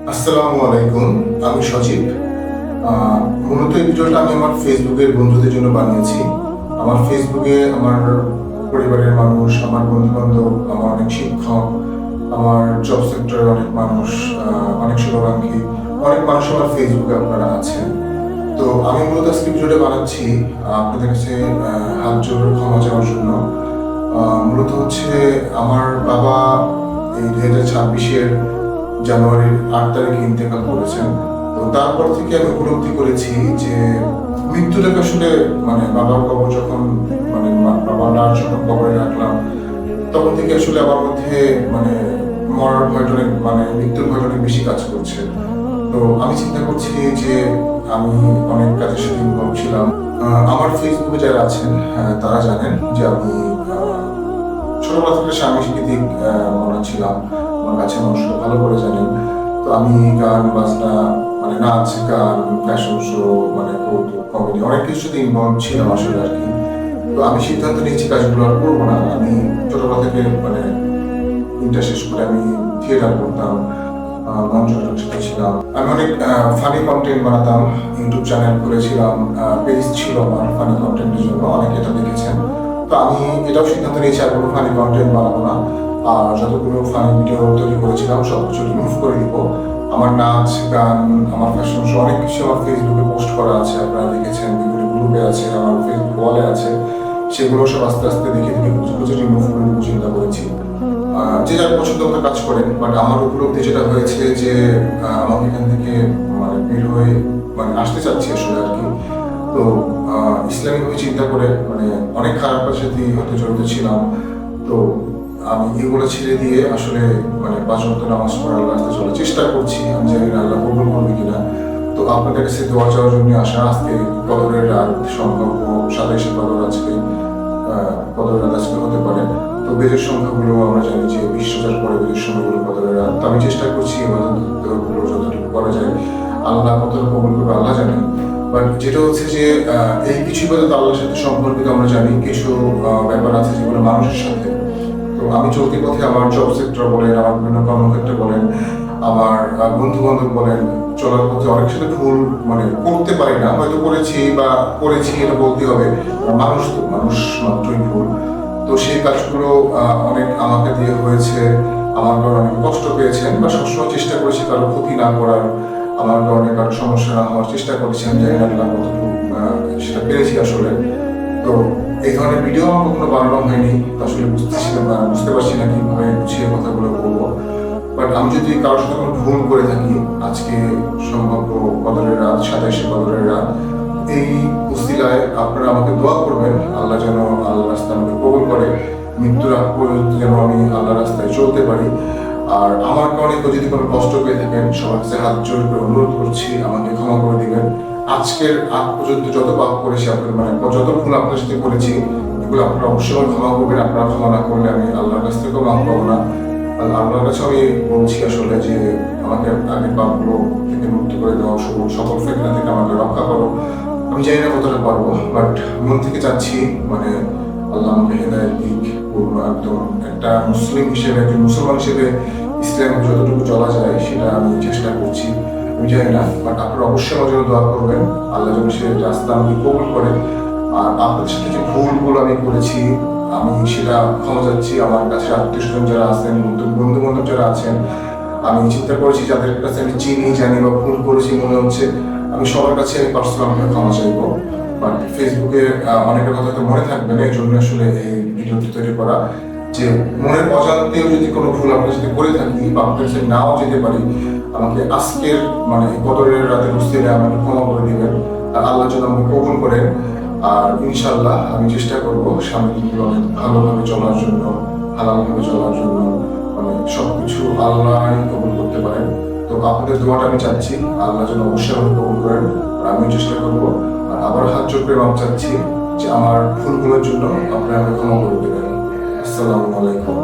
আসসালামু আলাইকুম। আমি সজীব। মূলত এই ভিডিওটা আমি আমার ফেসবুকের বন্ধুদের জন্য বানিয়েছি। আমার ফেসবুকে আমার পরিবারের মানুষ, আমার বন্ধু-বান্ধব, আমার অনেক শিক্ষক, আমার জব সেক্টরের অনেক মানুষ, অনেক শুভাকাঙ্ক্ষী, অনেক মানুষ আমার ফেসবুকে আপনারা আছেন। তো আমি মূলত আজকে ভিডিওটা বানাচ্ছি আপনাদের কাছে হাত জোড় ক্ষমা চাওয়ার জন্য। মূলত হচ্ছে আমার বাবা এই 2026-এর জানুয়ারির 8 তারিখে ইন্তেকাল করেছেন। তো তারপর থেকে আমি উপলব্ধি করেছি যে মৃত্যুটাকে আসলে বাবার কবর যখন বাবার লাশ যখন কবরে রাখলাম, তখন থেকে আসলে আমার মধ্যে মরার ভয়টা অনেক মৃত্যুর ভয়টা অনেক বেশি কাজ করছে। তো আমি চিন্তা করছি যে আমি অনেক কাজের সাথে ইনভলভ ছিলাম। আমার ফেসবুকে যারা আছেন তারা জানেন যে আমি ছোটবেলা থেকে সাংস্কৃতিক মনে ছিলাম। আমার কাছের মানুষরা ভালো করে জানেন। তো আমি গান বাজনা নাচ গান ফ্যাশন শো কৌতুক কমেডি অনেক কিছুতে ইনভলভ ছিলাম আসলে আর কি। তো আমি সিদ্ধান্ত নিয়েছি কাজগুলো আর করবো না। আমি ছোটবেলা থেকে ইন্টার শেষ করে আমি থিয়েটার করতাম, মঞ্চ নাটক ছিলাম। আমি অনেক ফানি কন্টেন্ট বানাতাম, ইউটিউব চ্যানেল করেছিলাম, পেজ ছিল আমার ফানি কন্টেন্টের জন্য, অনেকে এটা দেখেছেন। তো আমি এটাও সিদ্ধান্ত নিয়েছি আর কোনো ফানি কন্টেন্ট বানাবো না। আর যতগুলো ফানি ভিডিও তৈরি করেছিলাম সব কিছু রিমুভ করে দিব। আমার নাচ গান, আমার ফ্যাশন শো অনেক কিছু আমার ফেসবুকে পোস্ট করা আছে, আপনারা দেখেছেন, বিভিন্ন গ্রুপে আছে, আমার ফেসবুক ওয়ালে আছে। সেগুলো সব আস্তে আস্তে দেখে দেখে কিছু কিছু রিমুভ করে দিব চিন্তা করেছি। যে যার পছন্দ মতো কাজ করেন, বাট আমার উপলব্ধি যেটা হয়েছে যে আমাকে এখান থেকে বের হয়ে আসতে চাচ্ছি আসলে আর কি। তো ইসলামিকভাবে চিন্তা করে অনেক খারাপ কাজের সাথে হতে জড়িত ছিলাম। তো আমি এগুলো ছেড়ে দিয়ে আসলে 5 ওয়াক্ত নামাজ পড়ার রাস্তায় চলার চেষ্টা করছি। আমি জানি না আল্লাহ কবুল করবে কিনা। তো আপনাদের কাছে দোয়া চাওয়ার জন্য আসা। আজকে কদরের রাত, সম্ভাব্য 27শে কদর আজকে, কদরের রাত আজকে হতে পারে। তো বেজের সংখ্যাগুলো আমরা জানি যে 20,000 পরে বেজের সংখ্যাগুলো কদরের রাত। তো আমি চেষ্টা করছি এবাদতগুলো যতটুকু করা যায়। আল্লাহ কতটা কবুল করবে আল্লাহ জানেন। বাট যেটা হচ্ছে যে এই কিছু ইবাদত আল্লাহর সাথে সম্পর্কিত আমরা জানি, কিছু ব্যাপার আছে যেগুলো মানুষের সাথে। তো আমি চলতি পথে আমার জব সেক্টর বলেন, আমার বিভিন্ন কর্মক্ষেত্রে বলেন, আমার বন্ধু বান্ধব বলেন, চলার পথে অনেক সাথে ভুল করতে পারি না, হয়তো করেছি এটা বলতে হবে। মানুষ মাত্রই ভুল। তো সেই কাজগুলো অনেক আমাকে দিয়ে হয়েছে, আমার কারণে অনেক কষ্ট পেয়েছেন, বা সবসময় চেষ্টা করেছি কারো ক্ষতি না করার, আমার কারণে কারো সমস্যা না হওয়ার চেষ্টা করেছি। আমি জানি না কতটুকু সেটা পেরেছি আসলে। তো এই ধরনের ভিডিও আমার কখনো বানানো হয়নি, আসলে বুঝতে পারছি না কিভাবে গুছিয়ে কথাগুলো বলবো। বাট আমি যদি কারোর সাথে কোনো ভুল করে থাকি, আজকে সম্ভাব্য কদরের রাত, 27শে কদরের রাত, এই উসিলায় আপনারা আমাকে দোয়া করবেন আল্লাহ যেন আল্লাহ রাস্তায় আমাকে কবুল করে, মৃত্যুর আগ পর্যন্ত যেন আমি আল্লাহ রাস্তায় চলতে পারি। আর আমার কারণে যদি কোনো কষ্ট পেয়ে থাকেন, সবার কাছে হাত জোর করে অনুরোধ করছি আমাকে ক্ষমা করে দিবেন। আজকের আগ পর্যন্ত যত পাপ করেছি আপনার যত ভুল আপনার সাথে করেছি, এগুলো আপনারা অবশ্যই ক্ষমা করবেন। আপনারা ক্ষমা না করলে আমি আল্লাহর কাছ থেকেও মাফ পাবো না। আল্লাহর কাছে আমি বলছি আসলে যে আমাকে আগের পাপগুলো থেকে মুক্ত করে দেওয়া, সকল ফিতনা থেকে আমাকে রক্ষা করো। আমি জানি না কতটা পারবো, বাট মন থেকে চাচ্ছি আল্লাহ আমাকে হেদায়েত দিক, পূর্ণ একদম একটা মুসলিম হিসেবে, একজন মুসলমান হিসেবে ইসলামের যতটুকু চলা যায় সেটা আমি চেষ্টা করছি। আমি জানি না, বাট আপনারা অবশ্যই আমার জন্য দোয়া করবেন, আল্লাহ যেন সে রাস্তা আমাকে কবুল করেন। আর আপনাদের সাথে যে ভুলগুলো আমি করেছি, আমি সেটা ক্ষমা চাচ্ছি। আমার কাছে আত্মীয় স্বজন যারা আছেন, বন্ধু বান্ধব যারা আছেন, আমি চিন্তা করেছি যাদের কাছে আমি চিনি জানি বা ভুল করেছি মনে হচ্ছে, আমি সবার কাছে আমি পার্সোনাল ক্ষমা চাইবো। বাট ফেসবুকে অনেকের কথা তো মনে থাকবে না, এই জন্য আসলে এই ভিডিওটি তৈরি করা, যে মনের অজান্তেও যদি কোনো ভুল আপনার সাথে করে থাকি বা আপনার সাথে নাও যেতে পারি, আমাকে আজকের কদরের রাতে বুঝতে আমাকে ক্ষমা করে দিবেন। আর আল্লাহ যেন আমাকে কবুল করেন। আর ইনশাল্লাহ আমি চেষ্টা করবো সামনের দিনগুলো অনেক ভালোভাবে চলার জন্য, হালালভাবে চলার জন্য, সবকিছু আল্লাহ কবুল করতে পারেন। তো আপনাদের দোয়াটা আমি চাচ্ছি, আল্লাহ যেন অবশ্যই আমাকে কবুল করেন। আর আমি চেষ্টা করবো। আর আবার হাত জোর করে মাপ চাচ্ছি যে আমার ভুলগুলোর জন্য আপনারা আমাকে ক্ষমা করে দেবেন। আসসালামু আলাইকুম।